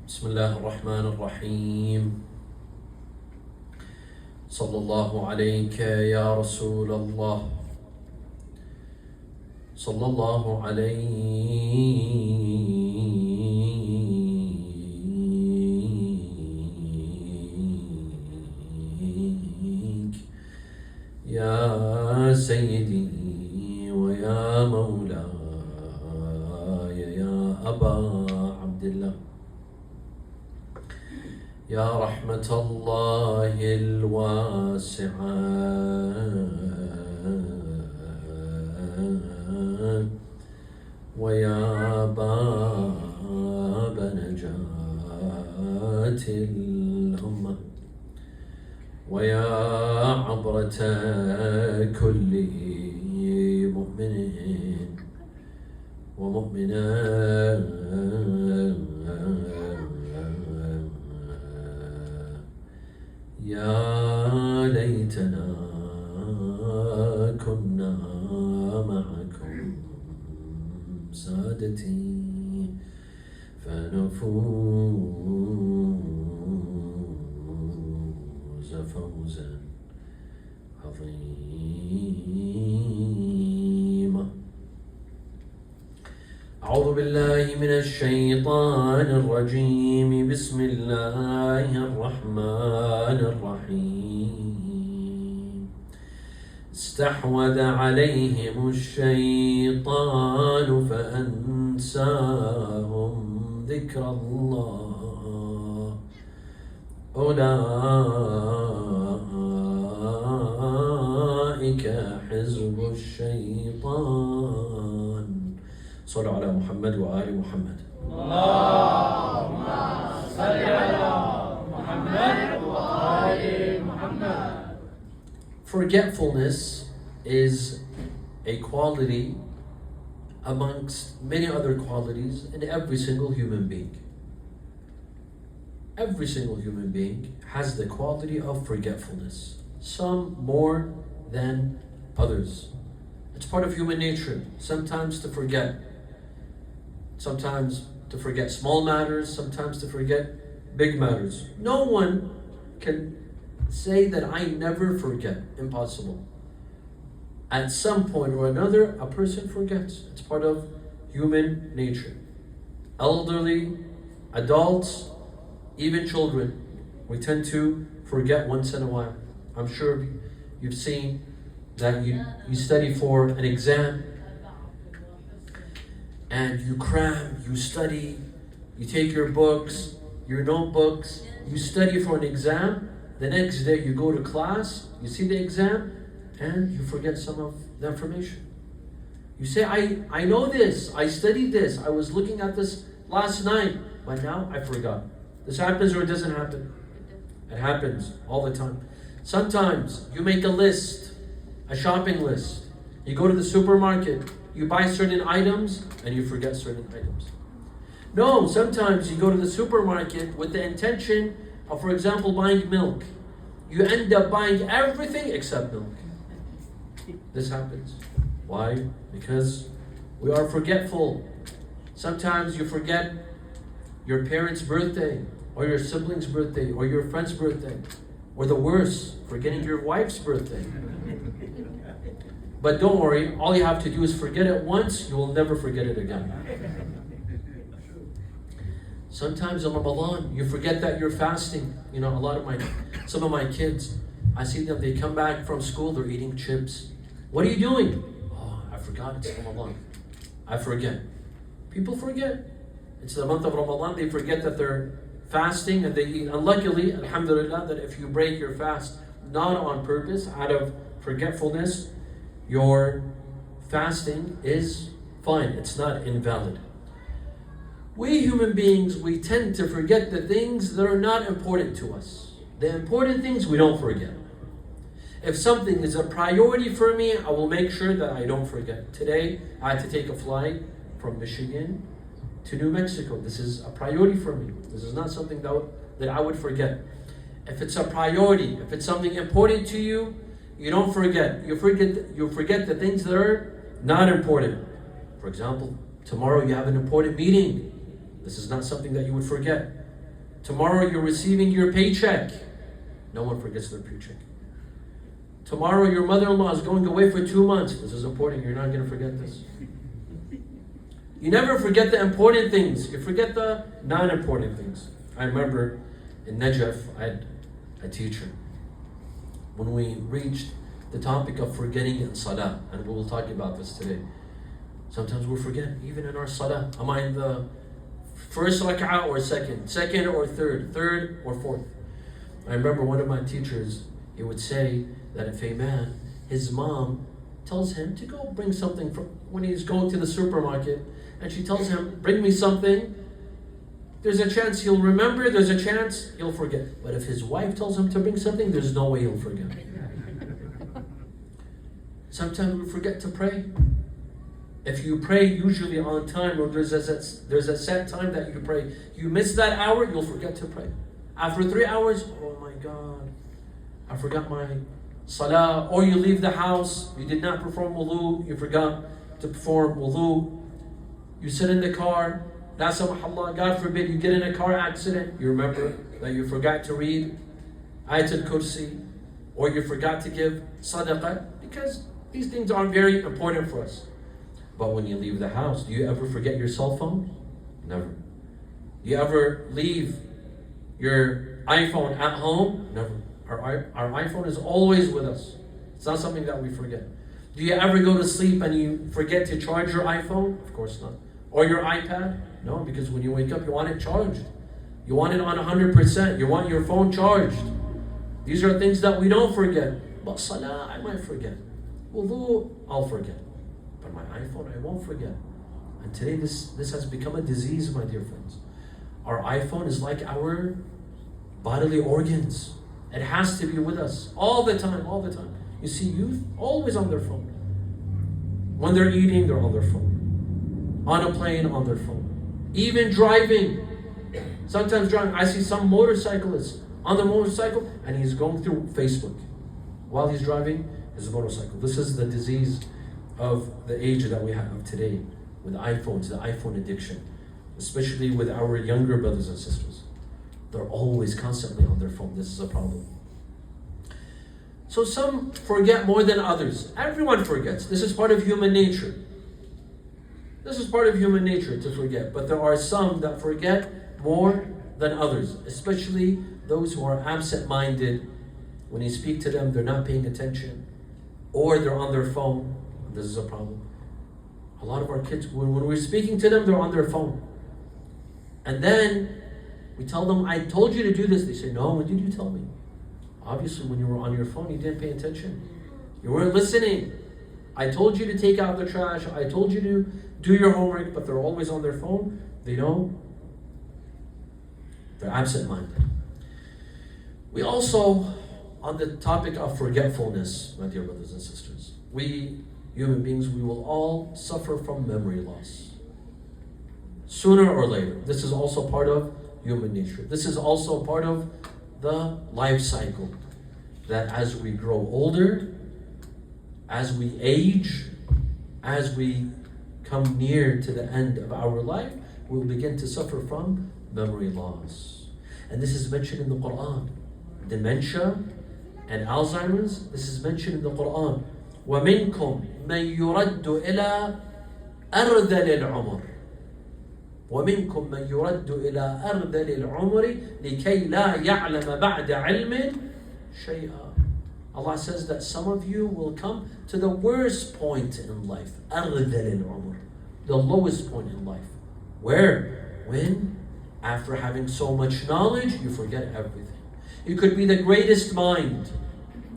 بسم الله الرحمن الرحيم. صلى الله عليك يا رسول الله. صلى الله عليك يا سيدي ويا مولاي يا أبا عبد الله، يا رحمة الله الواسعة ويا باب نجاة الأمة ويا عبرة كل مؤمن ومؤمنة، يا ليتنا كنا معكم سادتي فنفوز فوزا عظيما. أعوذ بالله من الشيطان الرجيم. بسم الله الرحمن الرحيم. استحوذ عليهم الشيطان فأنساهم ذكر الله، أولئك حزب الشيطان. صلوا على محمد وآل محمد. اللهم صل على محمد وآل محمد. Forgetfulness is a quality amongst many other qualities in every single human being. Every single human being has the quality of forgetfulness, some more than others. It's part of human nature, sometimes to forget. Sometimes to forget small matters, sometimes to forget big matters. No one can say that I never forget. Impossible. At some point or another, a person forgets. It's part of human nature. Elderly, adults, even children, we tend to forget once in a while. I'm sure you've seen that you study for an exam and you cram, you study, you take your books, your notebooks, you study for an exam. The next day you go to class, you see the exam, and you forget some of the information. You say, I know this, I studied this, I was looking at this last night, but now I forgot. This happens or it doesn't happen? It happens all the time. Sometimes you make a list, a shopping list. You go to the supermarket, you buy certain items, and you forget certain items. No, sometimes you go to the supermarket with the intention of, for example, buying milk. You end up buying everything except milk. This happens. Why? Because we are forgetful. Sometimes you forget your parents' birthday, or your sibling's birthday, or your friend's birthday, or the worst, forgetting your wife's birthday. But don't worry, all you have to do is forget it once, you will never forget it again. Sometimes in Ramadan, you forget that you're fasting. You know, some of my kids, I see them, they come back from school, they're eating chips. What are you doing? Oh, I forgot it's Ramadan. I forget. People forget. It's the month of Ramadan, they forget that they're fasting and they eat. And luckily, alhamdulillah, that if you break your fast, not on purpose, out of forgetfulness, your fasting is fine. It's not invalid. We human beings, we tend to forget the things that are not important to us. The important things we don't forget. If something is a priority for me, I will make sure that I don't forget. Today, I had to take a flight from Michigan to New Mexico. This is a priority for me. This is not something that I would forget. If it's a priority, if it's something important to you, you don't forget. You forget the things that are not important. For example, tomorrow you have an important meeting. This is not something that you would forget. Tomorrow you're receiving your paycheck. No one forgets their paycheck. Tomorrow your mother-in-law is going away for 2 months. This is important. You're not going to forget this. You never forget the important things. You forget the non-important things. I remember in Najaf, I had a teacher. When we reached the topic of forgetting in salah, and we will talk about this today. Sometimes we forget, even in our salah. Am I in the first rak'ah or second or third or fourth? I remember one of my teachers, he would say that if a man, his mom tells him to go bring something from when he's going to the supermarket, and she tells him, bring me something, there's a chance he'll remember, there's a chance he'll forget. But if his wife tells him to bring something, there's no way he'll forget. Sometimes we forget to pray. If you pray usually on time, or there's a set time that you pray, you miss that hour, you'll forget to pray. After 3 hours, oh my God, I forgot my salah. Or you leave the house, you did not perform wudu, you forgot to perform wudu. You sit in the car, la samahullah, God forbid, you get in a car accident, you remember that you forgot to read Ayatul Kursi, or you forgot to give sadaqah, because these things are very important for us. But when you leave the house, do you ever forget your cell phone? Never. Do you ever leave your iPhone at home? Never. Our iPhone is always with us. It's not something that we forget. Do you ever go to sleep and you forget to charge your iPhone? Of course not. Or your iPad? No, because when you wake up, you want it charged. You want it on 100%. You want your phone charged. These are things that we don't forget. But salah, I might forget. Wudu, I'll forget. But my iPhone, I won't forget. And today, this has become a disease, my dear friends. Our iPhone is like our bodily organs. It has to be with us all the time, all the time. You see youth always on their phone. When they're eating, they're on their phone. On a plane, on their phone. Even driving. Sometimes driving, I see some motorcyclists on the motorcycle and he's going through Facebook while he's driving his motorcycle. This is the disease of the age that we have today with iPhones, the iPhone addiction, especially with our younger brothers and sisters. They're always constantly on their phone. This is a problem. So some forget more than others. Everyone forgets. This is part of human nature. This is part of human nature to forget. But there are some that forget more than others, especially those who are absent-minded. When you speak to them, they're not paying attention, or they're on their phone. This is a problem. A lot of our kids, when we're speaking to them, they're on their phone. And then we tell them, I told you to do this. They say, no, when did you tell me? Obviously, when you were on your phone, you didn't pay attention. You weren't listening. I told you to take out the trash. I told you to do your homework, but they're always on their phone. They don't. They're absent-minded. We also, on the topic of forgetfulness, my dear brothers and sisters, we human beings, we will all suffer from memory loss. Sooner or later. This is also part of human nature. This is also part of the life cycle. That as we grow older, as we age, as we come near to the end of our life, we'll begin to suffer from memory loss. And this is mentioned in the Quran. Dementia and Alzheimer's, this is mentioned in the Quran. وَمِنْكُمْ مَنْ يُرَدُّ إِلَىٰ أَرْذَلِ الْعُمُرِ وَمِنْكُمْ مَنْ يُرَدُّ إِلَىٰ أَرْذَلِ الْعُمُرِ لِكَيْ لَا يَعْلَمَ بَعْدَ عِلْمٍ شَيْئًا. Allah says that some of you will come to the worst point in life. أَرْذَلِ الْعُمُرِ, the lowest point in life. Where? When? After having so much knowledge, you forget everything. You could be the greatest mind.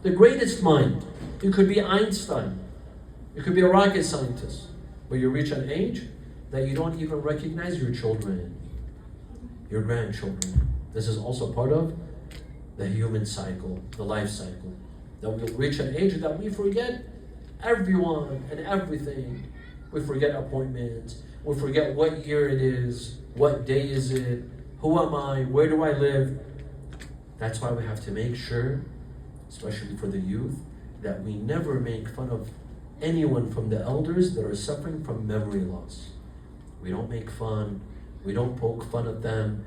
The greatest mind. You could be Einstein. You could be a rocket scientist. But you reach an age that you don't even recognize your children, your grandchildren. This is also part of the human cycle, the life cycle. That we'll reach an age that we forget everyone and everything. We forget appointments. We forget what year it is, what day is it, who am I, where do I live. That's why we have to make sure, especially for the youth, that we never make fun of anyone from the elders that are suffering from memory loss. We don't make fun. We don't poke fun at them.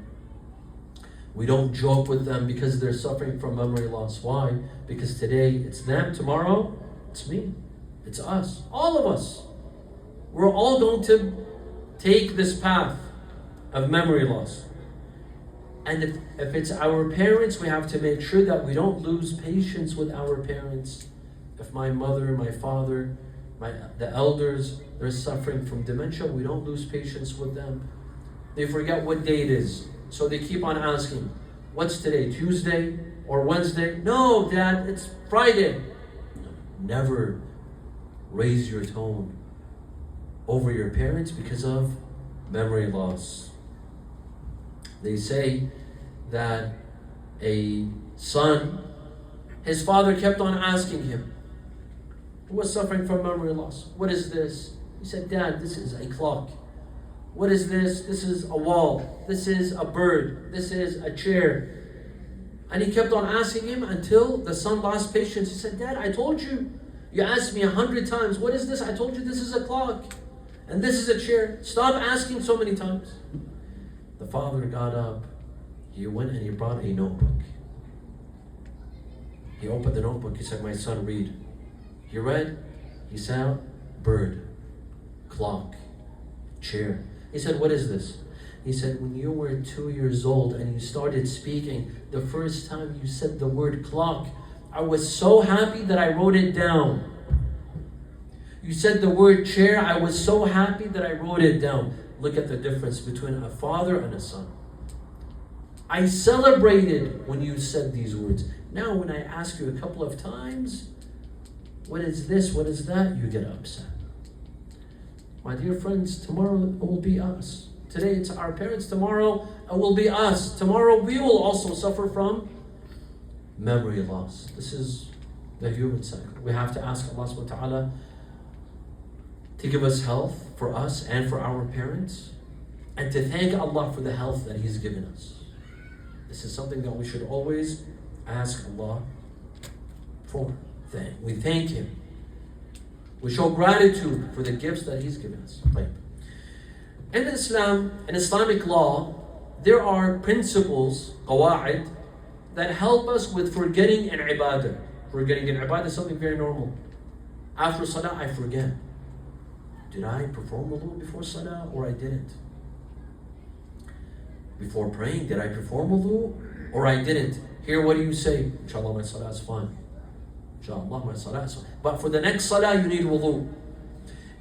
We don't joke with them because they're suffering from memory loss. Why? Because today it's them, tomorrow it's me, it's us, all of us. We're all going to take this path of memory loss. And if it's our parents, we have to make sure that we don't lose patience with our parents. If my mother, my father, the elders, they're suffering from dementia, we don't lose patience with them. They forget what day it is. So they keep on asking, what's today, Tuesday or Wednesday? No, Dad, it's Friday. Never raise your tone over your parents because of memory loss. They say that a son, his father kept on asking him, who was suffering from memory loss, what is this? He said, Dad, this is a clock. What is this? This is a wall. This is a bird. This is a chair. And he kept on asking him until the son lost patience. He said, Dad, I told you. You asked me 100 times. What is this? I told you this is a clock. And this is a chair. Stop asking so many times. The father got up. He went and he brought a notebook. He opened the notebook. He said, my son, read. He read. He said, bird, clock, chair. He said, what is this? He said, when you were 2 years old and you started speaking, the first time you said the word clock, I was so happy that I wrote it down. You said the word chair, I was so happy that I wrote it down. Look at the difference between a father and a son. I celebrated when you said these words. Now when I ask you a couple of times, what is this, what is that, you get upset. My dear friends, tomorrow it will be us. Today it's our parents, tomorrow it will be us. Tomorrow we will also suffer from memory loss. This is the human cycle. We have to ask Allah subhanahu wa ta'ala to give us health for us and for our parents, and to thank Allah for the health that He's given us. This is something that we should always ask Allah for. We thank Him. We show gratitude for the gifts that He's given us. In Islam, in Islamic law, there are principles, qawa'id, that help us with forgetting in ibadah. Forgetting in ibadah is something very normal. After salah, I forget. Did I perform wudu before salah or I didn't? Before praying, did I perform wudu or I didn't? Here, what do you say? Inshallah, my salah is fine. Inshallah, my salah is fine. But for the next salah, you need wudu.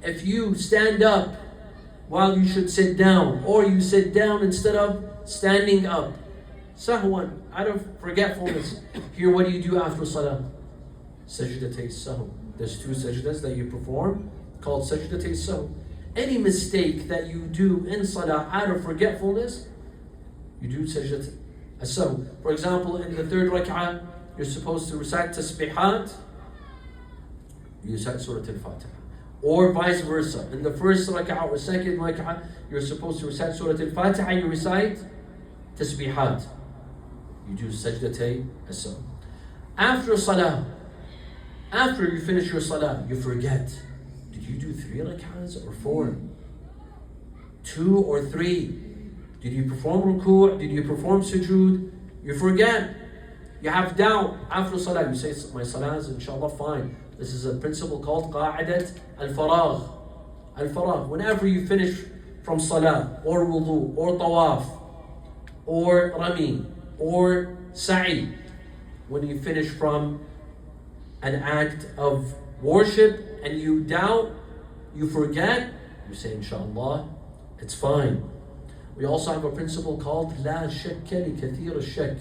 If you stand up while you should sit down, or you sit down instead of standing up, sahwan, out of forgetfulness. Here, what do you do after salah? Sajdatay sahw. There's 2 sajdas that you perform called sajdatay sahw. Any mistake that you do in salah out of forgetfulness, you do sajdatay sahw. For example, in the 3rd rak'ah, you're supposed to recite tasbihat, you recite Surah Al-Fatiha. Or vice versa. In the 1st rak'ah or 2nd rak'ah, you're supposed to recite Surah Al-Fatiha, you recite tasbihat. You do sajdatay as-sahw. After salah, after you finish your salah, you forget. Did you do 3 rak'ahs or 4? 2 or 3? Did you perform ruku'? Did you perform sujood? You forget. You have doubt after salah. You say, my salah is inshallah fine. This is a principle called qa'idat al-faragh. Al-faragh. Whenever you finish from salah, or wudu, or tawaf, or rami, or sa'i, when you finish from an act of worship and you doubt, you forget, you say inshallah, it's fine. We also have a principle called la shakka li kathir al-shak,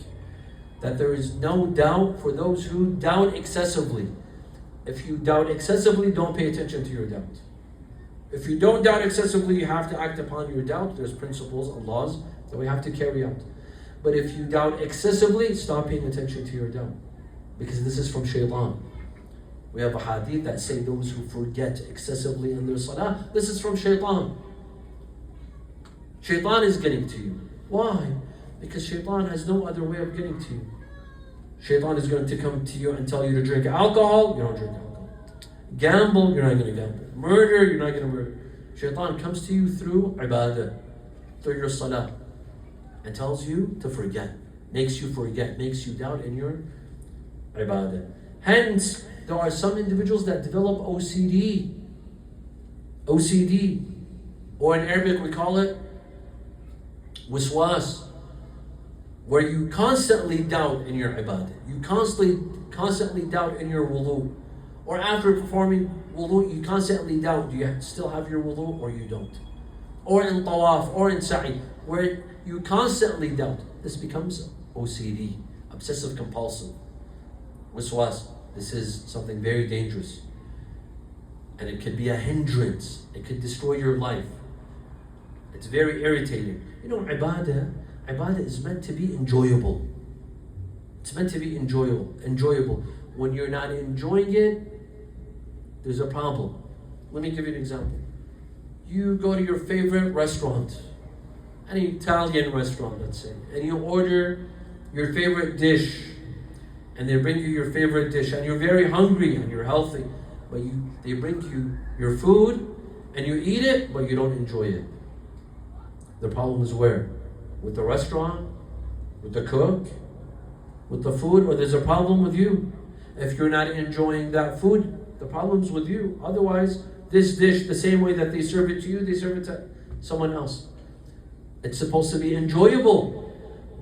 that there is no doubt for those who doubt excessively. If you doubt excessively, don't pay attention to your doubt. If you don't doubt excessively, you have to act upon your doubt. There's principles and laws that we have to carry out. But if you doubt excessively, stop paying attention to your doubt, because this is from shaitan. We have a hadith that say those who forget excessively in their salah, this is from shaitan. Shaitan is getting to you. Why? Because shaitan has no other way of getting to you. Shaitan is going to come to you and tell you to drink alcohol, you don't drink alcohol. Gamble, you're not going to gamble. Murder, you're not going to murder. Shaitan comes to you through ibadah, through your salah, and tells you to forget. makes you forget, makes you doubt in your ibadah. Hence, there are some individuals that develop OCD, or in Arabic we call it wiswas, where you constantly doubt in your ibadah. You constantly doubt in your wudu. Or after performing wudu, you constantly doubt, do you still have your wudu or you don't? Or in tawaf, or in sa'i, where you constantly doubt. This becomes OCD, obsessive compulsive, wiswas. This is something very dangerous. And it could be a hindrance. It could destroy your life. It's very irritating. You know, ibadah is meant to be enjoyable. It's meant to be enjoyable. When you're not enjoying it, there's a problem. Let me give you an example. You go to your favorite restaurant, an Italian restaurant, let's say, and you order your favorite dish, and they bring you your favorite dish, and you're very hungry and you're healthy, but they bring you your food, and you eat it, but you don't enjoy it. The problem is where? With the restaurant, with the cook, with the food, or there's a problem with you. If you're not enjoying that food, the problem's with you. Otherwise, this dish, the same way that they serve it to you, they serve it to someone else. It's supposed to be enjoyable.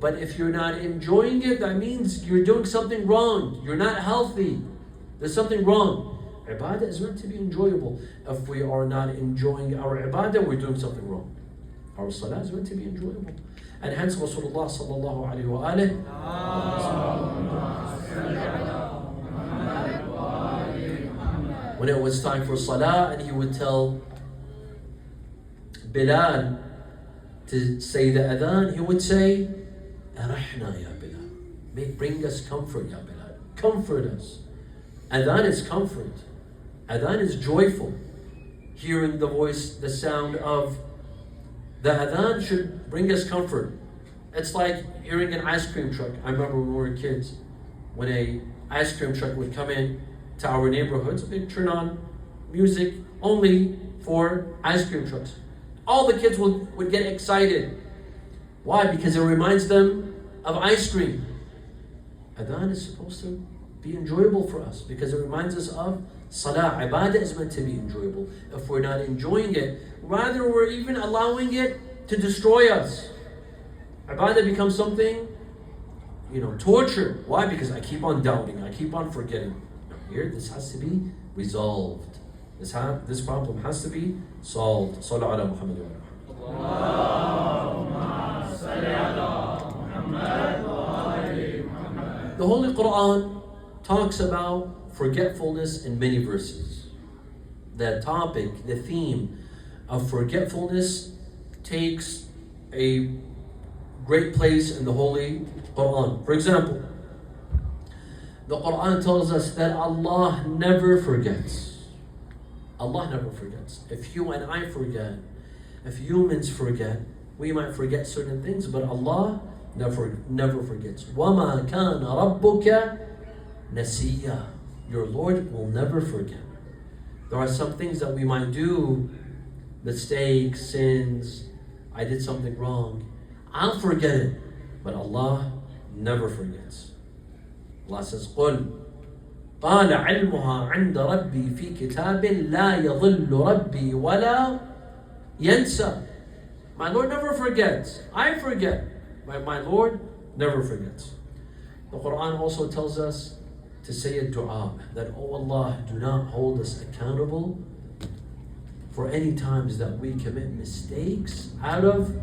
But if you're not enjoying it, that means you're doing something wrong. You're not healthy. There's something wrong. Ibadah is meant to be enjoyable. If we are not enjoying our ibadah, we're doing something wrong. Our salah is meant to be enjoyable. And hence Rasulullah sallallahu alayhi wa alihi when it was time for salah, and he would tell Bilal to say the adhan, he would say, Arahna ya Bilal. Bring us comfort, ya Bilal. Comfort us. Adhan is comfort. Adhan is joyful. Hearing the voice, the sound of the adhan should bring us comfort. It's like hearing an ice cream truck. I remember when we were kids, when a ice cream truck would come in to our neighborhoods, they'd turn on music only for ice cream trucks. All the kids would get excited. Why? Because it reminds them of ice cream. Adhan is supposed to be enjoyable for us because it reminds us of salah. Ibadah is meant to be enjoyable. If we're not enjoying it, rather we're even allowing it to destroy us. Ibadah becomes something, torture. Why? Because I keep on doubting, I keep on forgetting. Here, this has to be resolved. This problem has to be solved. Sallallahu ala Muhammad wa ala. The Holy Quran talks about forgetfulness in many verses. The topic, the theme of forgetfulness takes a great place in the Holy Quran. For example, the Quran tells us that Allah never forgets. Allah never forgets. If you and I forget, if humans forget, we might forget certain things, but Allah never forgets. وَمَا كَانَ رَبُّكَ نَسِيًّا. Your Lord will never forget. There are some things that we might do, mistakes, sins. I did something wrong. I'll forget it, but Allah never forgets. Allah says, قُلْ قَالَ عِلْمُهَا عِنْدَ رَبِّي فِي كِتَابٍ لَا يَضِلُّ رَبِّي وَلَا يَنْسَى. My Lord never forgets. I forget, but my Lord never forgets. The Quran also tells us to say a dua that, oh Allah, do not hold us accountable for any times that we commit mistakes out of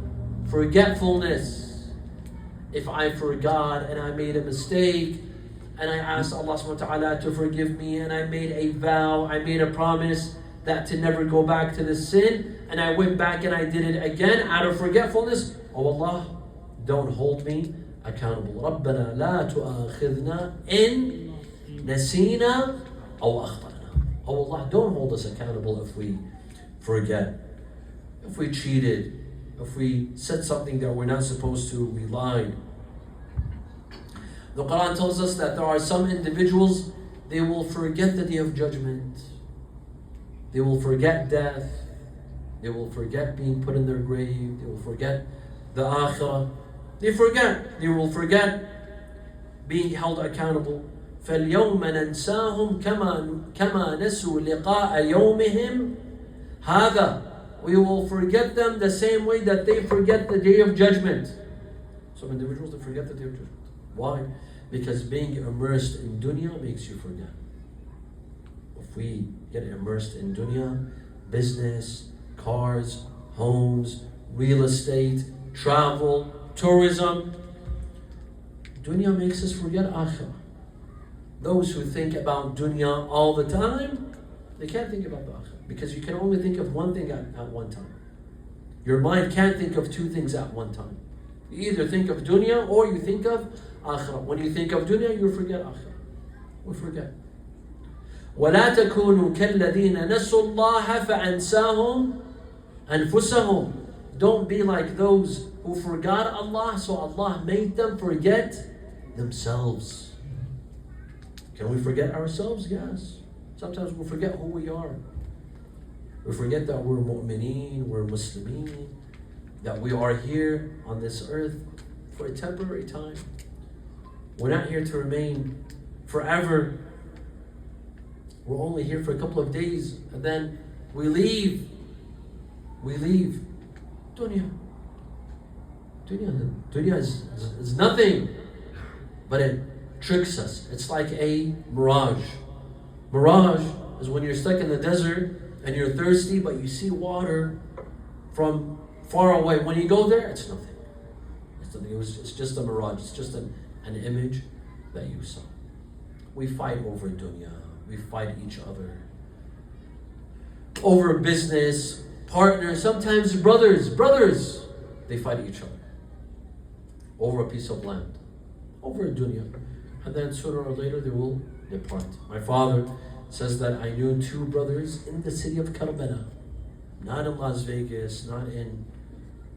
forgetfulness. If I forgot and I made a mistake, and I asked Allah subhanahu wa ta'ala to forgive me, and I made a vow, I made a promise that to never go back to the sin, and I went back and I did it again out of forgetfulness, oh Allah, don't hold me accountable. رَبَّنَا لَا تُؤَاخِذْنَا إِن نَسِينَا أَوْ أَخْطَأْنَا. Oh Allah, don't hold us accountable if we forget, if we cheated, if we said something that we're not supposed to, we lied. The Quran tells us that there are some individuals, they will forget the day of judgment. They will forget death. They will forget being put in their grave. They will forget the akhirah. They forget. They will forget being held accountable. فَالْيَوْمَ نَنْسَاهُمْ كَمَا نَسُوا لِقَاءَ يَوْمِهِمْ هَذَا. We will forget them the same way that they forget the day of judgment. Some individuals, they forget the day of judgment. Why? Because being immersed in dunya makes you forget. If we get immersed in dunya, business, cars, homes, real estate, travel, tourism, dunya makes us forget akhirah. Those who think about dunya all the time, they can't think about the akhirah, because you can only think of one thing at one time. Your mind can't think of two things at one time. You either think of dunya or you think of akhirah. When you think of dunya, you forget akhirah. We forget. وَلَا تَكُونُوا كَالَّذِينَ نَسُوا اللَّهَ فَأَنْسَاهُمْ أَنفُسَهُمْ. Don't be like those who forgot Allah, so Allah made them forget themselves. Can we forget ourselves? Yes. Sometimes we forget who we are. We forget that we're mu'mineen, we're muslimeen, that we are here on this earth for a temporary time. We're not here to remain forever. We're only here for a couple of days, and then we leave. We leave. Dunya. Dunya is nothing, but it tricks us. It's like a mirage. Mirage is when you're stuck in the desert and you're thirsty, but you see water from far away. When you go there, it's nothing. It's nothing. It's just a mirage. It's just an image that you saw. We fight over dunya. We fight each other. Over business, partners, sometimes brothers, they fight each other. Over a piece of land. Over a dunya. And then sooner or later they will depart. My father says that I knew two brothers in the city of Karbala. Not in Las Vegas, not in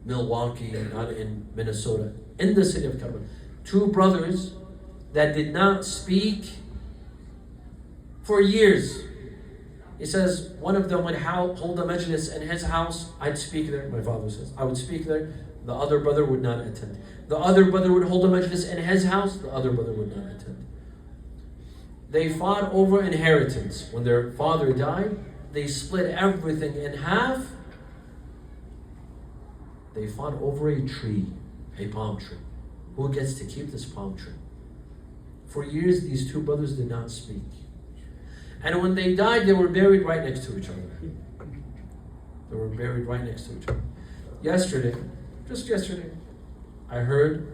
Milwaukee, not in Minnesota. In the city of Karbala. Two brothers that did not speak for years. He says one of them would hold a majlis in his house. I'd speak there. My father says I would speak there. The other brother would not attend. The other brother would hold a majlis in his house. The other brother would not attend. They fought over inheritance. When their father died, they split everything in half. They fought over a tree, a palm tree. Who gets to keep this palm tree? For years, these two brothers did not speak. And when they died, they were buried right next to each other. They were buried right next to each other. Just yesterday, I heard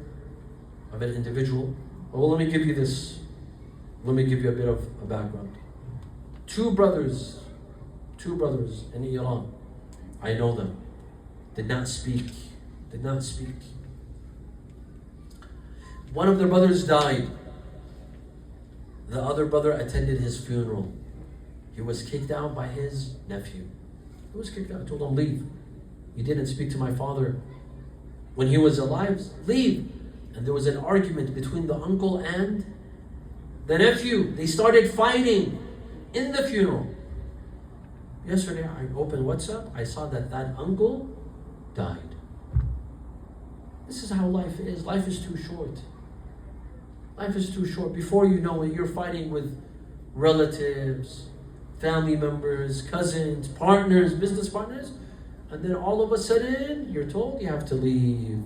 of an individual. Well, let me give you this. Let me give you a bit of a background. Two brothers in Iran. I know them. Did not speak. One of their brothers died. The other brother attended his funeral. He was kicked out by his nephew. He was kicked out. I told him, leave. You didn't speak to my father when he was alive. Leave. And there was an argument between the uncle and the nephew. They started fighting in the funeral. Yesterday, I opened WhatsApp. I saw that uncle died. This is how life is. Life is too short. Life is too short. Before you know it, you're fighting with relatives, family members, cousins, partners, business partners. And then all of a sudden, you're told you have to leave.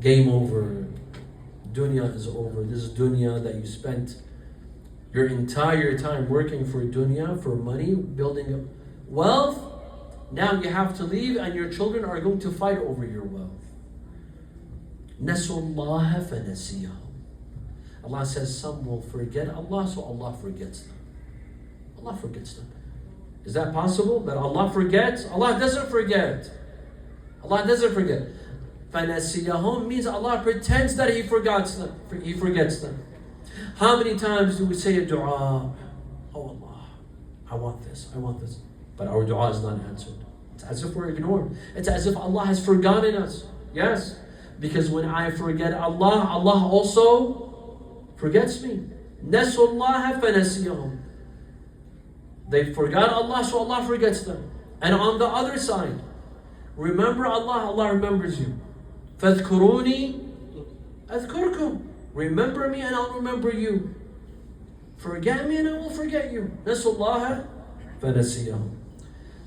Game over. Dunya is over. This dunya that you spent your entire time working for dunya, for money, building wealth. Now you have to leave and your children are going to fight over your wealth. Nasullaha fanasiyahum. Allah says some will forget Allah, so Allah forgets them. Allah forgets them. Is that possible? That Allah forgets? Allah doesn't forget. Allah doesn't forget. Fanasiyahum means Allah pretends that He forgets them. He forgets them. How many times do we say a dua? Oh Allah, I want this. But our dua is not answered. It's as if we're ignored. It's as if Allah has forgotten us. Yes. Because when I forget Allah, Allah also forgets me. Nasullaha fanasiyahum. They forgot Allah, so Allah forgets them. And on the other side, remember Allah, Allah remembers you. فَاذْكُرُونِي أذكركم. Remember me and I'll remember you. Forget me and I will forget you. نسوا الله فنسيهم.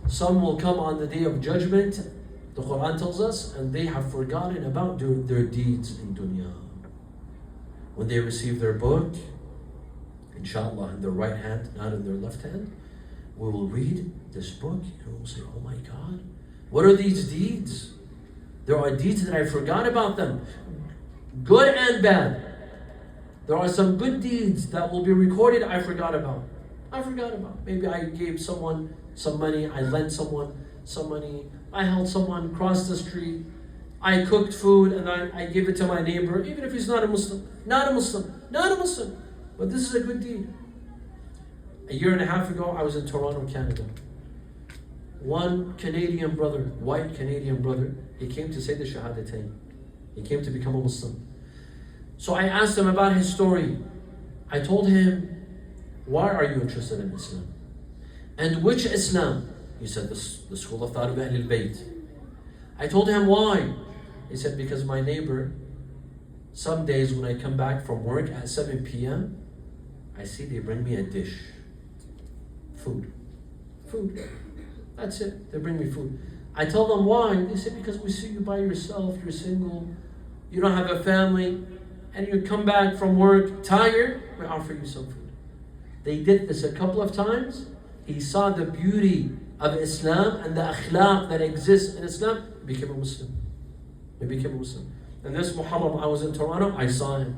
Some will come on the day of judgment, the Quran tells us, and they have forgotten about their deeds in dunya. When they receive their book, inshallah, in their right hand, not in their left hand, we will read this book and we'll say, oh my God, what are these deeds? There are deeds that I forgot about them, good and bad. There are some good deeds that will be recorded I forgot about. Maybe I gave someone some money, I lent someone some money, I helped someone cross the street, I cooked food and I gave it to my neighbor, even if he's not a Muslim. But this is a good deed. A year and a half ago, I was in Toronto, Canada. One Canadian brother, white Canadian brother, he came to say the Shahadatain. He came to become a Muslim. So I asked him about his story. I told him, why are you interested in Islam? And which Islam? He said, the school of thought of Ahlul Bayt. I told him why. He said, because my neighbor, some days when I come back from work at 7 p.m., I see they bring me a dish. Food. That's it. They bring me food. I tell them why. They say, because we see you by yourself, you're single, you don't have a family, and you come back from work tired, we offer you some food. They did this a couple of times. He saw the beauty of Islam and the akhlaq that exists in Islam. He became a Muslim. And this Muharram, I was in Toronto, I saw him.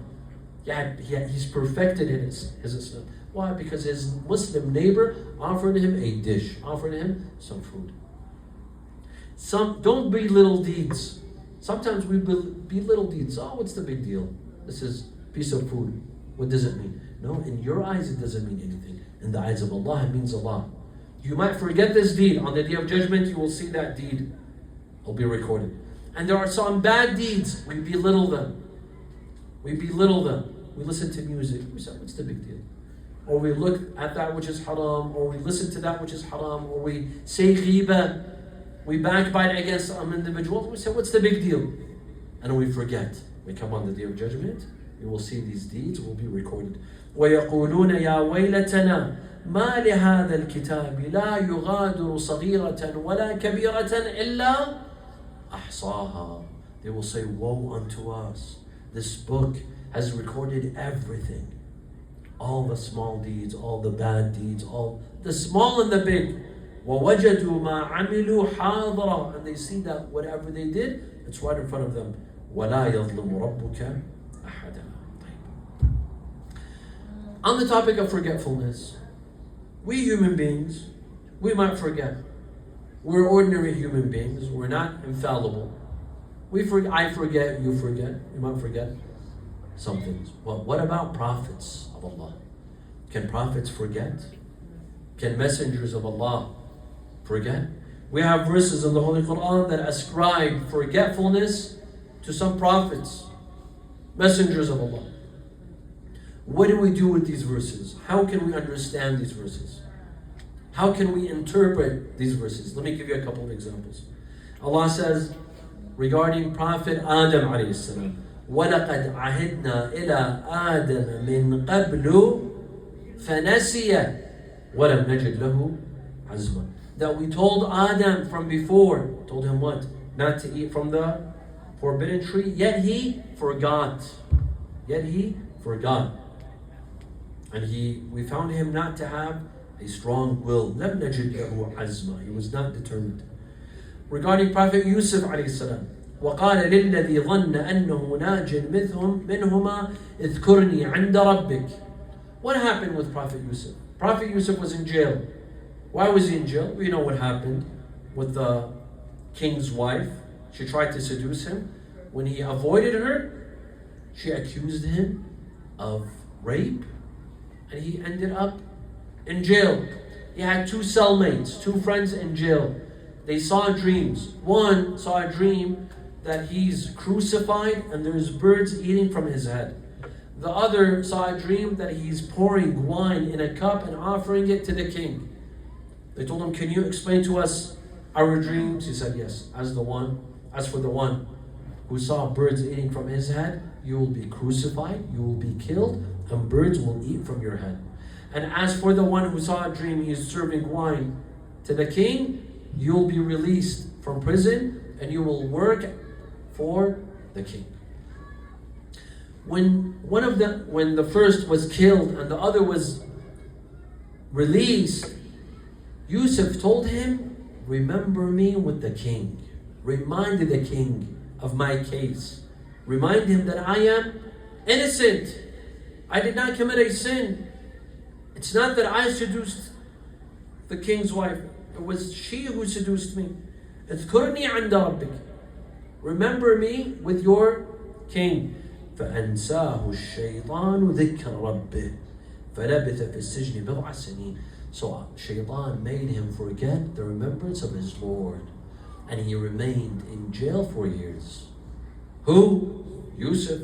He's perfected in his Islam. Why? Because his Muslim neighbor offered him a dish, offered him some food. Don't belittle deeds. Sometimes we belittle deeds. Oh, what's the big deal? This is a piece of food. What does it mean? No, in your eyes it doesn't mean anything. In the eyes of Allah, it means a lot. You might forget this deed. On the day of judgment, you will see that deed will be recorded. And there are some bad deeds. We belittle them. We listen to music. We say, what's the big deal? Or we look at that which is haram, or we listen to that which is haram, or we say ghiba, we backbite against some individual. We say, what's the big deal? And we forget. We come on the day of judgment, you will see these deeds will be recorded. وَيَقُولُونَ يَا وَيْلَتَنَا مَا لِهَذَا الْكِتَابِ لَا يُغَادِرُ صَغِيرَةً وَلَا كَبِيرَةً إِلَّا أَحْصَاهَا. They will say, woe unto us. This book has recorded everything. All the small deeds, all the bad deeds, all the small and the big. وَوَجَدُوا مَا عَمِلُوا حَاضِرًا. And they see that whatever they did, it's right in front of them. وَلَا يَظْلِمُ رَبُّكَ أَحَدًا. On the topic of forgetfulness, we human beings, we might forget. We're ordinary human beings. We're not infallible. I forget, you forget. You might forget some things. Well, what about prophets of Allah? Can prophets forget? Can messengers of Allah forget? We have verses in the Holy Quran that ascribe forgetfulness to some prophets, messengers of Allah. What do we do with these verses? How can we understand these verses? How can we interpret these verses? Let me give you a couple of examples. Allah says regarding Prophet Adam alayhi salam, وَلَقَدْ عَهِدْنَا إِلَىٰ آدَمَ مِنْ قَبْلُ فَنَسِيَ وَلَمْ نَجِدْ لَهُ عَزْمًا. That we told Adam from before, told him what? Not to eat from the forbidden tree, yet he forgot. And we found him not to have a strong will. لَمْ نَجِدْ لَهُ عَزْمًا. He was not determined. Regarding Prophet Yusuf alayhi salam, وَقَالَ لِلَّذِي ظَنَّ أَنَّهُ نَاجٍ مِنْهُمَا اذْكُرْنِي عِنْدَ رَبِّكَ. What happened with Prophet Yusuf? Prophet Yusuf was in jail. Why was he in jail? We know what happened with the king's wife. She tried to seduce him. When he avoided her, she accused him of rape, and he ended up in jail. He had two cellmates, two friends in jail. They saw dreams. One saw a dream that he's crucified and there's birds eating from his head. The other saw a dream that he's pouring wine in a cup and offering it to the king. They told him, can you explain to us our dreams? He said, yes. As for the one who saw birds eating from his head, you will be crucified, you will be killed, and birds will eat from your head. And as for the one who saw a dream, he is serving wine to the king, you'll be released from prison and you will work for the king. When the first was killed and the other was released, Yusuf told him, remember me with the king. Remind the king of my case. Remind him that I am innocent. I did not commit a sin. It's not that I seduced the king's wife. It was she who seduced me. اذكرني عند ربك. Remember me with your king. فأنساه الشيطان ذكر ربه فلبث في السجن بضع سنين. So Shaitan made him forget the remembrance of his Lord, and he remained in jail for years. Who? Yusuf.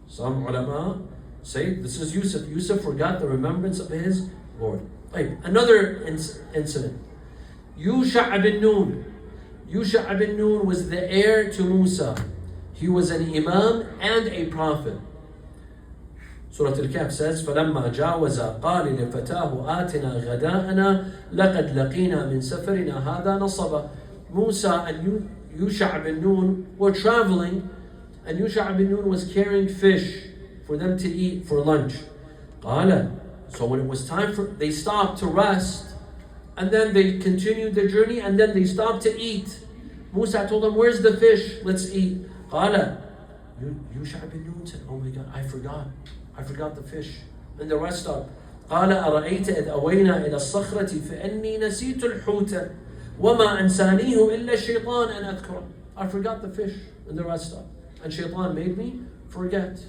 Some ulama say this is Yusuf. Yusuf forgot the remembrance of his Lord. Another incident. Yusha bin Nun. Yusha bin Nun was the heir to Musa. He was an imam and a prophet. Surah Al-Kahf says, فَلَمَّا جَاوَزَ قَالِ لِفَتَاهُ آتِنَا غَدَاءَنَا لَقَدْ لَقِينَا مِنْ سَفَرِنَا هَذَا نَصَبًا. Musa and Yusha bin Nun were traveling, and Yusha bin Nun was carrying fish for them to eat for lunch. قَالَ. So when it was time they stopped to rest, and then they continued their journey, and then they stopped to eat. Musa told them, where's the fish? Let's eat. قَالَ. Yusha bin Nun said, oh my God, I forgot the fish. And the rest stopped. قال أرأيت إذ أوينا إلى الصخرة فإني نسيت الحوت وما أنسانيه إلا الشيطان أن أذكره. I forgot the fish. And the rest stopped. And Shaitan made me forget.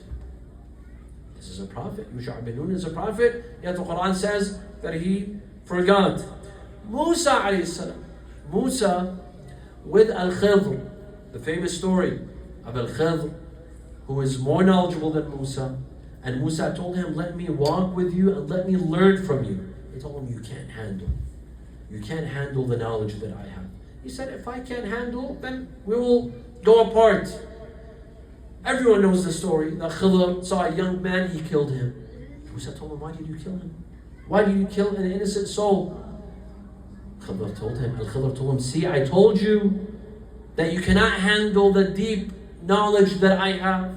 This is a prophet. Yusha bin Nun is a prophet. Yet the Quran says that he forgot. Musa alayhi salam. Musa with Al-Khidr. The famous story of Al-Khidr, who is more knowledgeable than Musa. And Musa told him, let me walk with you and let me learn from you. He told him, you can't handle. You can't handle the knowledge that I have. He said, if I can't handle, then we will go apart. Everyone knows the story. That Khidr saw a young man, he killed him. Musa told him, why did you kill him? Why did you kill an innocent soul? Al-Khidr told him, see, I told you that you cannot handle the deep knowledge that I have.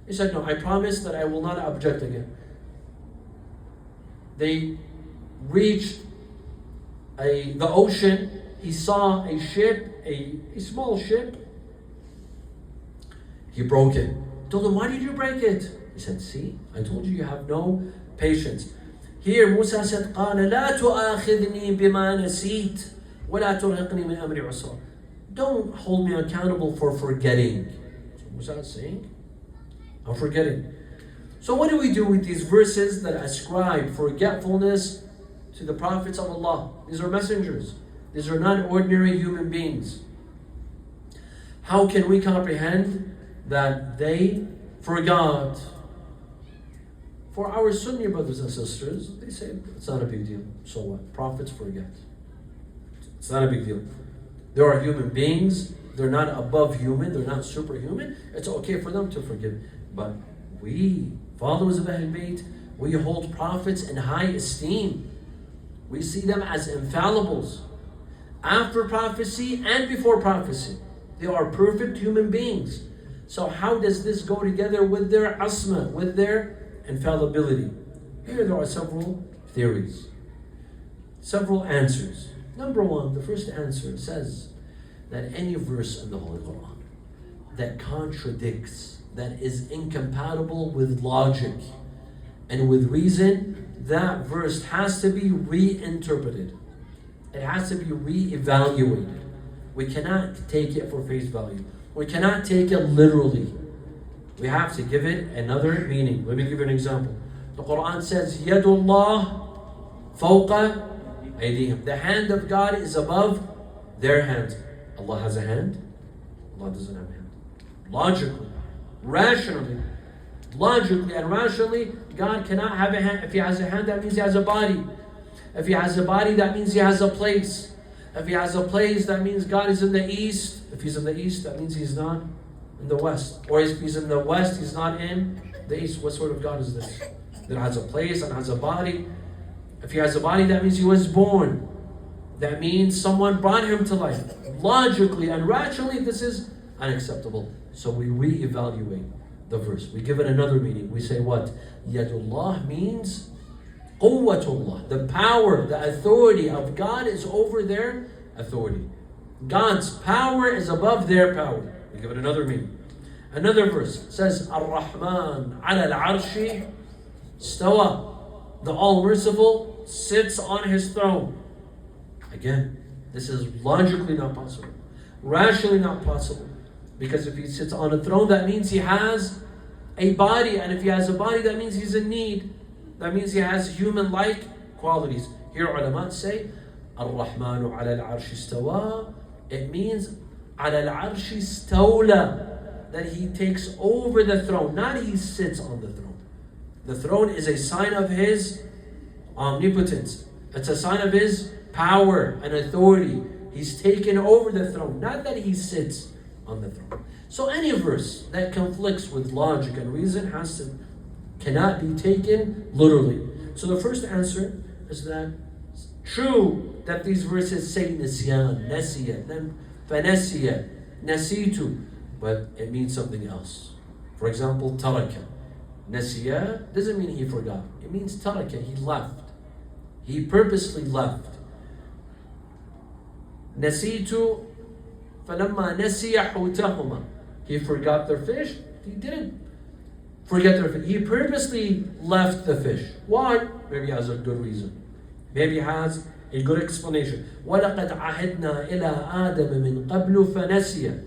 He said, no, I promise that I will not object again. They reached the ocean. He saw a ship, a small ship. He broke it. He told him, why did you break it? He said, see, I told you have no patience. Here Musa said, قال لا تؤاخذني بما نسيت ولا ترهقني من أمري عسرا. Don't hold me accountable for forgetting. So Musa is saying, I'm forgetting. So what do we do with these verses that ascribe forgetfulness to the prophets of Allah? These are messengers. These are not ordinary human beings. How can we comprehend that they forgot? For our Sunni brothers and sisters, they say it's not a big deal. So what? Prophets forget. It's not a big deal. There are human beings. They're not above human. They're not superhuman. It's okay for them to forgive. But we, followers of Ahlul Bayt, we hold prophets in high esteem. We see them as infallibles. After prophecy and before prophecy, they are perfect human beings. So how does this go together with their asma, with their infallibility? Here there are several theories, several answers. Number one, the first answer says that any verse in the Holy Quran that contradicts, that is incompatible with logic and with reason, that verse has to be reinterpreted. It has to be re-evaluated. We cannot take it for face value. We cannot take it literally. We have to give it another meaning. Let me give you an example. The Quran says, Yadullah fawqa aydihim. The hand of God is above their hands. Allah has a hand? Allah doesn't have a hand. Logically, rationally, and rationally, God cannot have a hand. If He has a hand, that means He has a body. If He has a body, that means He has a place. If He has a place, that means God is in the east. If He's in the east, that means He's not in the west. Or if he's in the west, he's not in the east. What sort of God is this? That has a place and has a body. If he has a body, that means he was born. That means someone brought him to life. Logically and rationally, this is unacceptable. So we reevaluate the verse. We give it another meaning. We say what? Yadullah means Quwwatullah. The power, the authority of God is over their authority. God's power is above their power. We give it another meaning. Another verse says, Ar-Rahman ala al-Arshi stawa. The All-Merciful sits on His throne. Again, this is logically not possible. Rationally not possible. Because if He sits on a throne, that means He has a body. And if He has a body, that means He's in need. That means He has human-like qualities. Here ulama say, Ar-Rahmanu ala al-Arshi stawa. It means ala al-Arshi stawla. That He takes over the throne. Not He sits on the throne. The throne is a sign of His omnipotence. It's a sign of His power and authority. He's taken over the throne, not that He sits on the throne. So any verse that conflicts with logic and reason cannot be taken literally. So the first answer is that it's true that these verses say nisyan, nasiya, fanasiya, nasitu, but it means something else. For example, taraka. Nasiya doesn't mean he forgot. It means taraka, he left. He purposely left. Nasitu falamma nasiya hutahuma. He forgot their fish. He didn't forget their fish. He purposely left the fish. Why? Maybe he has a good reason. Maybe he has a good explanation. وَلَقَدْ عَهِدْنَا إِلَىٰ آدَمَ مِنْ قَبْلُ فَنَسِيَ.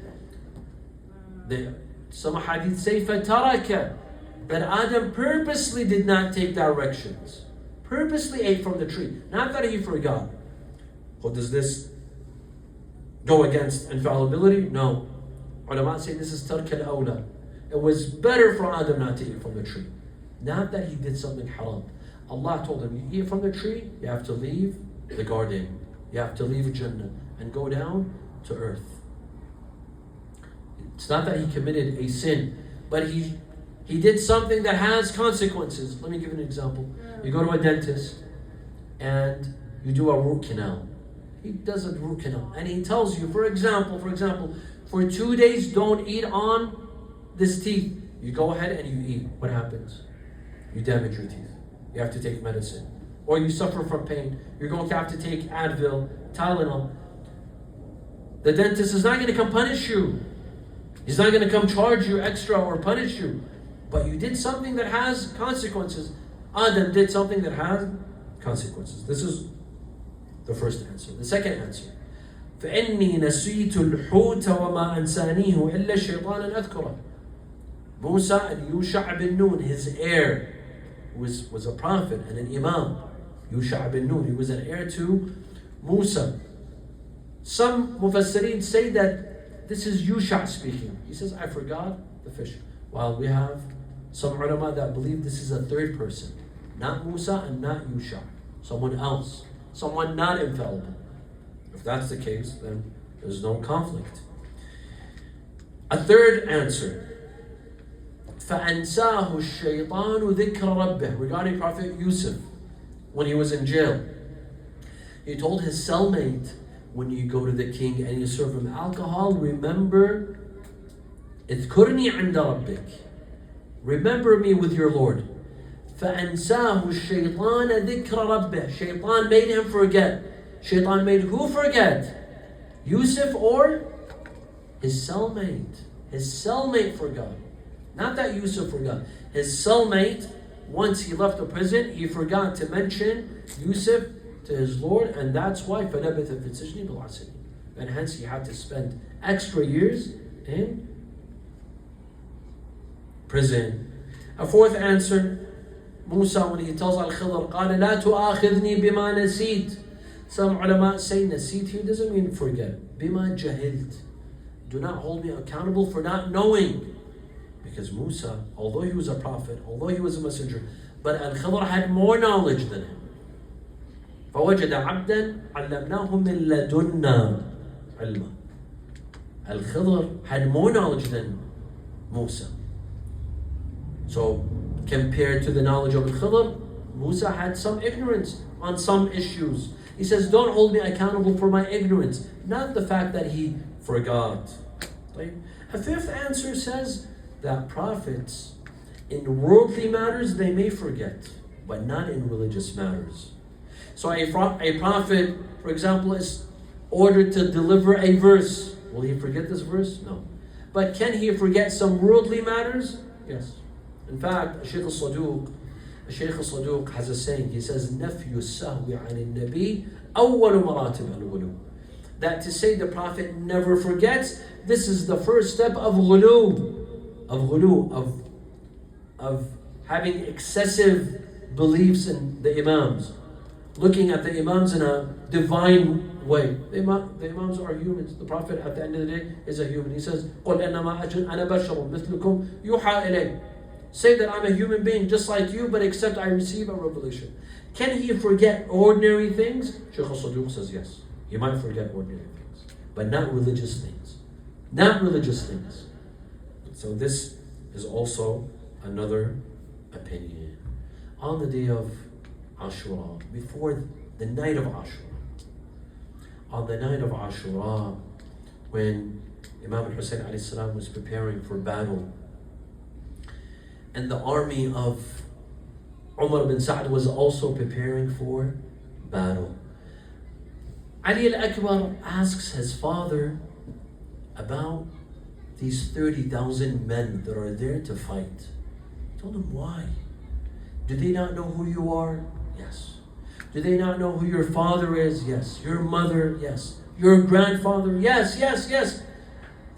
Some hadith say فَتَرَكَ. That Adam purposely did not take directions. Purposely ate from the tree. Not that he forgot. Well, does this go against infallibility? No. Ulama say this is tark al-awla. It was better for Adam not to eat from the tree. Not that he did something haram. Allah told him, you eat from the tree, you have to leave the garden. You have to leave Jannah and go down to earth. It's not that he committed a sin, but he did something that has consequences. Let me give you an example. You go to a dentist and you do a root canal. He does a root canal and he tells you, for example, for 2 days don't eat on this teeth. You go ahead and you eat. What happens? You damage your teeth. You have to take medicine. Or you suffer from pain. You're going to have to take Advil, Tylenol. The dentist is not going to come punish you. He's not going to come charge you extra or punish you. But you did something that has consequences. Adam did something that has consequences. This is the first answer. The second answer. فإني نسيت الحوت وما أنسانيه إلا الشيطان أن أذكره. Musa and Yusha bin Nun, his heir, was a prophet and an imam. Yusha bin Nun, he was an heir to Musa. Some Mufassirin say that this is Yusha speaking. He says, I forgot the fish. While we have some ulama that believe this is a third person. Not Musa and not Yusha. Someone else. Someone not infallible. If that's the case, then there's no conflict. A third answer. فَأَنْسَاهُ الشَّيْطَانُ ذِكْرَ رَبِّهِ. Regarding Prophet Yusuf, when he was in jail. He told his cellmate, when you go to the king and you serve him alcohol, remember, اذْكُرْنِي عِنْدَ رَبِّكِ. Remember me with your Lord. فَأَنْسَاهُ الشَّيْطَانَ ذِكْرَ رَبِّهِ. Shaitan made him forget. Shaitan made who forget? Yusuf or his cellmate? His cellmate forgot. Not that Yusuf forgot. His cellmate, once he left the prison, he forgot to mention Yusuf to his Lord, and that's why فَنَبَثَ فِي السِّجْنِ بِضْعَ سِنِينَ. And hence he had to spend extra years in prison. A fourth answer, Musa, when he tells Al-Khidr, قَالَ لَا تُؤَاخِذْنِي بِمَا نَسِيتُ. Some ulama say naseet here doesn't mean forget. Bima jahilt. Do not hold me accountable for not knowing. Because Musa, although he was a prophet, although he was a messenger, but Al-Khidr had more knowledge than him. فَوَجَدَ عَبْدًا عَلَّمْنَاهُ مِنْ لَدُنَّا عِلْمًا. Al-Khidr had more knowledge than Musa. So compared to the knowledge of Khidr, Musa had some ignorance on some issues. He says, don't hold me accountable for my ignorance, not the fact that he forgot. Right? A fifth answer says that prophets, in worldly matters, they may forget, but not in religious matters. So a prophet, for example, is ordered to deliver a verse. Will he forget this verse? No. But can he forget some worldly matters? Yes. In fact, Shaykh al-Saduq has a saying. He says, نَفْيُ السَّهْوِ عَنِ النَّبِي أَوَّلُ مَرَاتِبِ الْغُلُوِ. That to say the Prophet never forgets, this is the first step of ghulu, of having excessive beliefs in the Imams, looking at the Imams in a divine way. The Imams are humans. The Prophet at the end of the day is a human. He says, قُلْ إِنَّمَا أَنَا بَشَرٌ مِثْلُكُمْ يُوحَى إِلَيْهِ. Say that I'm a human being just like you, but except I receive a revelation. Can he forget ordinary things? Shaykh al-Saduq says yes. He might forget ordinary things, but not religious things. Not religious things. So this is also another opinion. On the day of Ashura, before the night of Ashura, on the night of Ashura, when Imam Hussein alayhi salam was preparing for battle, and the army of Umar bin Sa'd was also preparing for battle, Ali al-Akbar asks his father about these 30,000 men that are there to fight. He told him, why? Do they not know who you are? Yes. Do they not know who your father is? Yes. Your mother? Yes. Your grandfather? Yes, yes, yes.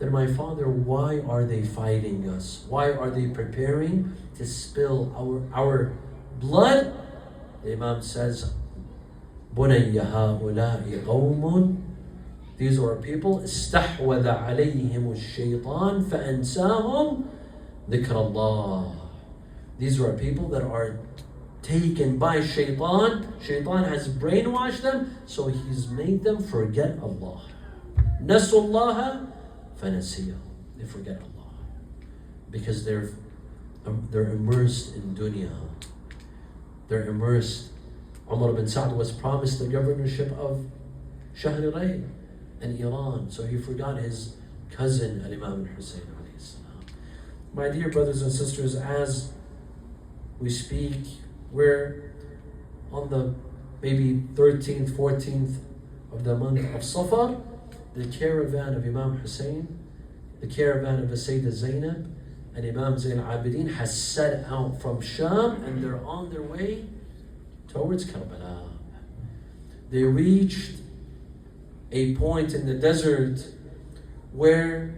Then my father, why are they fighting us? Why are they preparing to spill our blood? The Imam says, بُنَيَّ هَؤُلَاءِ قَوْمٌ. These are people, اسْتَحْوَذَ عَلَيْهِمُ الشَّيْطَانِ فَأَنْسَاهُمْ ذِكْرَ اللَّهِ. These are people that are taken by Shaitan. Shaitan has brainwashed them, so he's made them forget Allah. نَسُوا اللَّهَ فَنَسِيَهُمْ. They forget Allah. Because they're immersed in dunya. They're immersed. Umar bin Sa'd was promised the governorship of Shahriray in Iran, so he forgot his cousin, Imam Hussein alayhi salam. My dear brothers and sisters, as we speak, we're on the maybe 13th, 14th of the month of Safar. The caravan of Imam Hussein, the caravan of the Sayyidah Zainab and Imam Zain al-Abidin has set out from Sham, and they're on their way towards Karbala. They reached a point in the desert where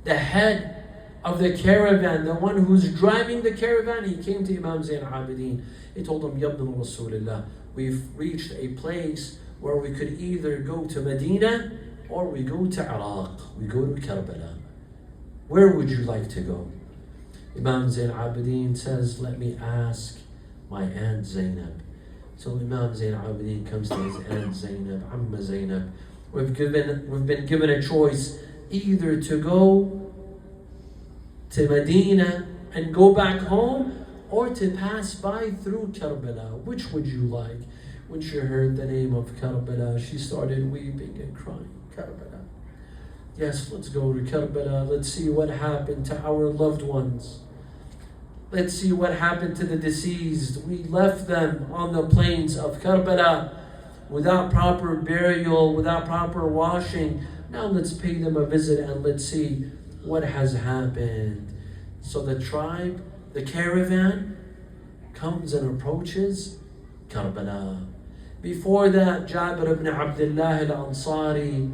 the head of the caravan, the one who's driving the caravan, he came to Imam Zain al-Abidin. He told him, Yabna Rasulullah, we've reached a place where we could either go to Medina or we go to Iraq, we go to Karbala. Where would you like to go? Imam Zain al-Abidin says, let me ask my aunt Zainab. So Imam Zain al-Abidin comes to his aunt Zainab, Amma Zainab. We've been given a choice either to go to Medina and go back home, or to pass by through Karbala. Which would you like? When she heard the name of Karbala, she started weeping and crying. Karbala. Yes, let's go to Karbala. Let's see what happened to our loved ones. Let's see what happened to the deceased. We left them on the plains of Karbala without proper burial, without proper washing. Now let's pay them a visit and let's see what has happened. So the tribe, the caravan, comes and approaches Karbala. Before that, Jabir ibn Abdullah al-Ansari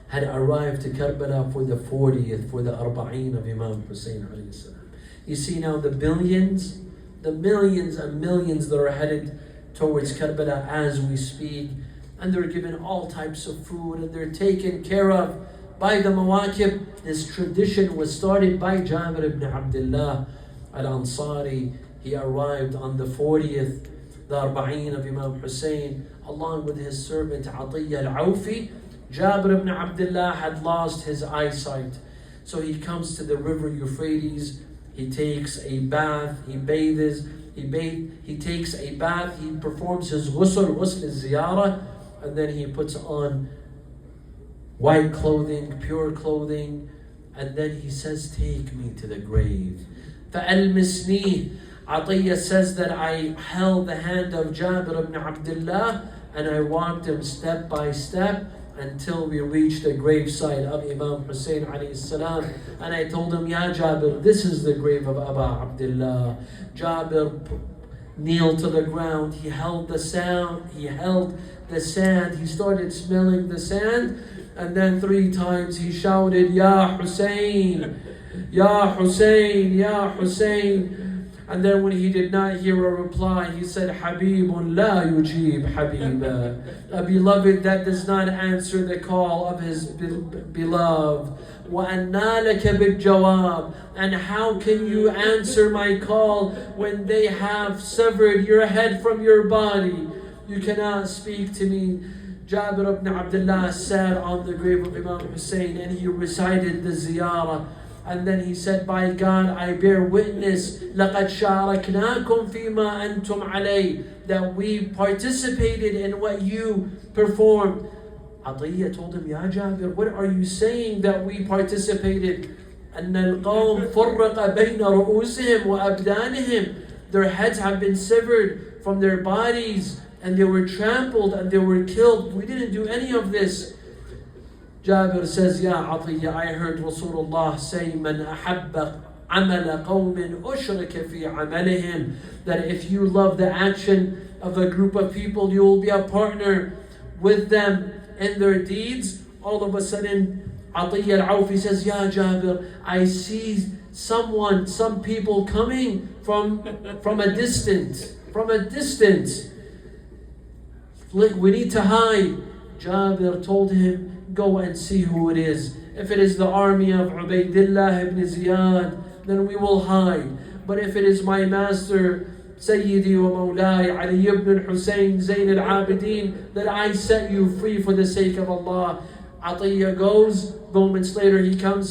had arrived to Karbala for the 40th, for the Arba'een of Imam Hussein alayhi salam. You see now the millions and millions that are headed towards Karbala as we speak, and they're given all types of food, and they're taken care of by the Mawakib. This tradition was started by Jabir ibn Abdullah al-Ansari. He arrived on the 40th, the Arba'een of Imam Hussein, along with his servant Atiyya al-Awfi. Jabir ibn Abdullah had lost his eyesight. So he comes to the river Euphrates, he takes a bath, he bathes, he takes a bath, he performs his ghusl ziyarah, and then he puts on white clothing, pure clothing, and then he says, take me to the grave. فَأَلْمِسْنِي. Atiyah says that I held the hand of Jabir ibn Abdullah and I walked him step by step until we reached the graveside of Imam Hussein alayhi salam. And I told him, Ya Jabir, this is the grave of Aba Abdullah. Jabir kneeled to the ground, he held the sand, he started smelling the sand, and then 3 times he shouted, Ya Hussein, Ya Hussein, Ya Hussein. And then when he did not hear a reply, he said, Habibun la yujib Habiba. A beloved that does not answer the call of his beloved. وَأَنَّا لَكَ بِالْجَوَابِ. And how can you answer my call when they have severed your head from your body? You cannot speak to me. Jabir ibn Abdullah sat on the grave of Imam Hussein and he recited the ziyarah. And then he said, by God, I bear witness, لَقَدْ شَارَكْنَاكُمْ فِي مَا أَنْتُمْ عَلَيْهِ, that we participated in what you performed. Atiyah told him, Ya Jabir, what are you saying that we participated? أَنَّ الْقَوْمِ فُرَّقَ بَيْنَ رُؤُوسِهِمْ وَأَبْدَانِهِمْ. Their heads have been severed from their bodies and they were trampled and they were killed. We didn't do any of this. Jabir says, Ya Atiyah, I heard Rasulullah say, Man ahabba amala qawmin ushrika fi amalihim, that if you love the action of a group of people, you will be a partner with them in their deeds. All of a sudden, Atiyah al-Awfi says, Ya Jabir, I see some people coming from a distance. We need to hide. Jabir told him, go and see who it is. If it is the army of Ubaydillah ibn Ziyad, then we will hide. But if it is my master, Sayyidi wa Mawlai, Ali ibn Hussein, Zayn al-Abidin, then I set you free for the sake of Allah. Atiyah goes, moments later he comes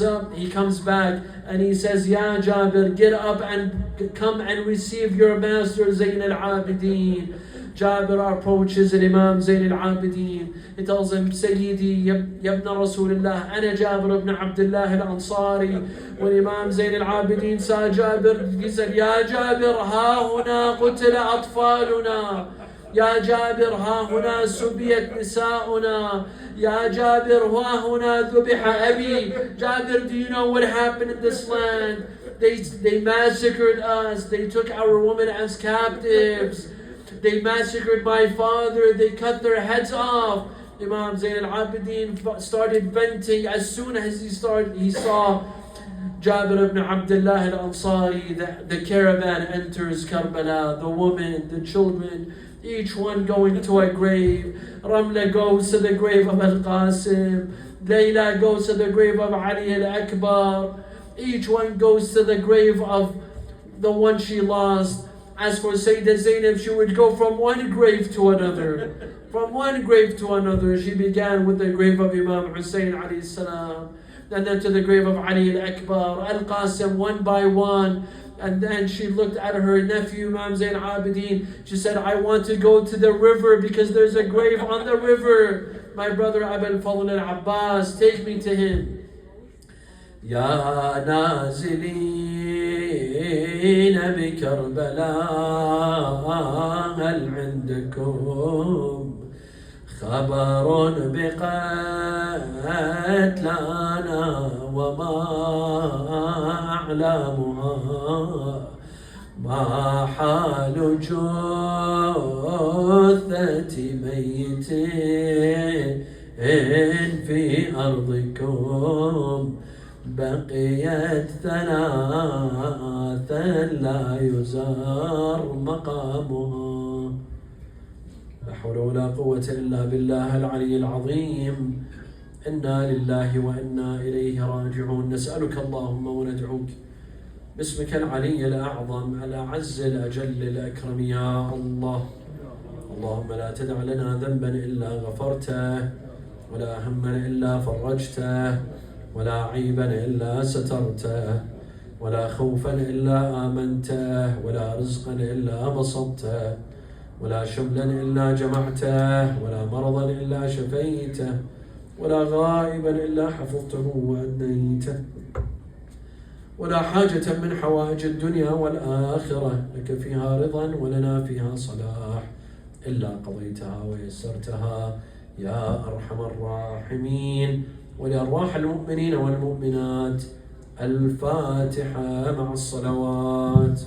back, and he says, Ya Jabir, get up and come and receive your master, Zayn al-Abidin. Jabir approaches Imam Zayn al-Abidin. He tells him, Sayyidi, Yabna Rasulullah, Ana Jabir ibn Abdullah al-Ansari. When Imam Zayn al-Abidin saw Jabir, he said, Ya Jabir, ha huna qutila atfaluna. Ya Jabir, ha huna subiyat nisa'una. Ya Jabir, ha huna dhubiha abi. Jabir, do you know what happened in this land? They massacred us. They took our women as captives. They massacred my father. They cut their heads off. Imam Zayn al-Abidin started venting. As soon as he saw Jabir ibn Abdullah al-Ansari, the caravan enters Karbala, the women, the children, each one going to a grave. Ramla goes to the grave of Al-Qasim. Layla goes to the grave of Ali al-Akbar. Each one goes to the grave of the one she lost. As for Sayyidah Zainab, she would go from one grave to another. From one grave to another. She began with the grave of Imam Hussein alayhi salam, and then to the grave of Ali al-Akbar, Al-Qasim, one by one. And then she looked at her nephew, Imam Zayn Abidin. She said, I want to go to the river because there's a grave on the river. My brother Abul Fadl al-Abbas, take me to him. يا نازلين بكربلاء هل عندكم خبر بقتلانا وما أعلامها ما حال جثة ميت في أرضكم بقيت 3 لا يزار مقامها. لا حول ولا قوة إلا بالله العلي العظيم. إنا لله وإنا إليه راجعون. نسألك اللهم وندعوك باسمك العلي الأعظم الأعز الأجل الأكرم يا الله. اللهم لا تدع لنا ذنبا إلا غفرته ولا هما إلا فرجته ولا عيبا إلا سترته، ولا خوفا إلا آمنته، ولا رزقا إلا بسطته، ولا شملا إلا جمعته، ولا مرضا إلا شفيته، ولا غائبا إلا حفظته وأدنيته، ولا حاجة من حوائج الدنيا والآخرة لك فيها رضا ولنا فيها صلاح إلا قضيتها ويسرتها يا أرحم الراحمين. ولأرواح المؤمنين والمؤمنات الفاتحة مع الصلوات.